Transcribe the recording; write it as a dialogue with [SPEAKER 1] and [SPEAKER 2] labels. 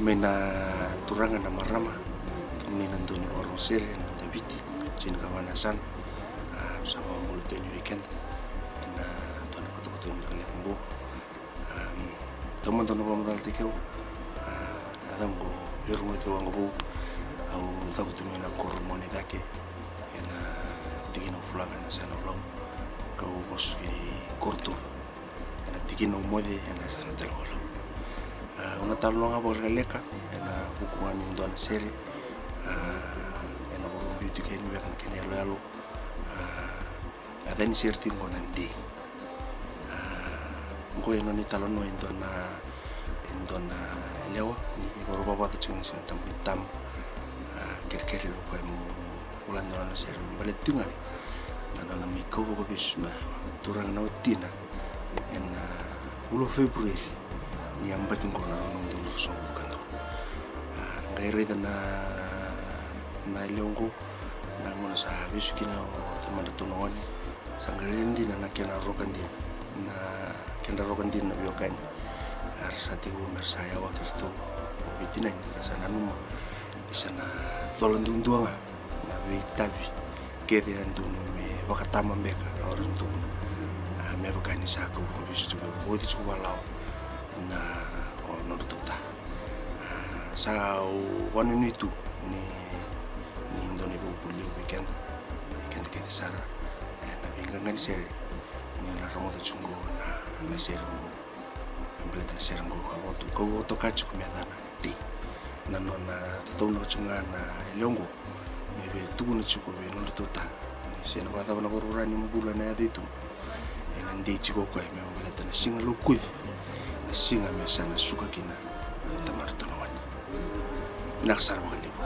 [SPEAKER 1] Almena turangan nama Rama kami nandun orang sel yang Daviti cina kawanasan sama mulut yang weekend na tuan koto-koto yang kali kumbu teman-teman pematal tikau adam ko yormo itu ang kumbu au tabu tu mena kormoni dake na digino fulangan na sana ulang kau bos ini kortur na digino mode na sana telawala una talonga boleh leka na hukuman ndo na seri na boro beauty kan wer na kene lalo ada ni serti ngo nanti ngo eno ni talono ndo na lewa ni boro baba tu cing sing tam ker ko mo ulan ndo na seri bale tunga na miko ko bis na turang na utina na ulo februari ni ambat ngo na ndo so kando ngaire na leongo na ngona sa bisu kina teman tunongan sanggarendi na kena rokandin na biokan ar sati umur saya waktu itu bitinan di sana numa di sana tolong dunduanga na tabi kede andun me wakatama meka na orang tu me bokani sako bisu tu bodi tu walau na ono tota sa wanu itu ni indone bubuli weekend ke sara na bingangan sere ni na romo to chungo na sere mo bleta sere mo ko to kachu ko mena ti na no na to no chunga na elongo me be tu no chuko be no tota ni se no bata na borura ni mbula na ditu na ndi chiko ko me bleta na singa lokui na singa me sana suka kina tamar to no wani naksar mo kandibo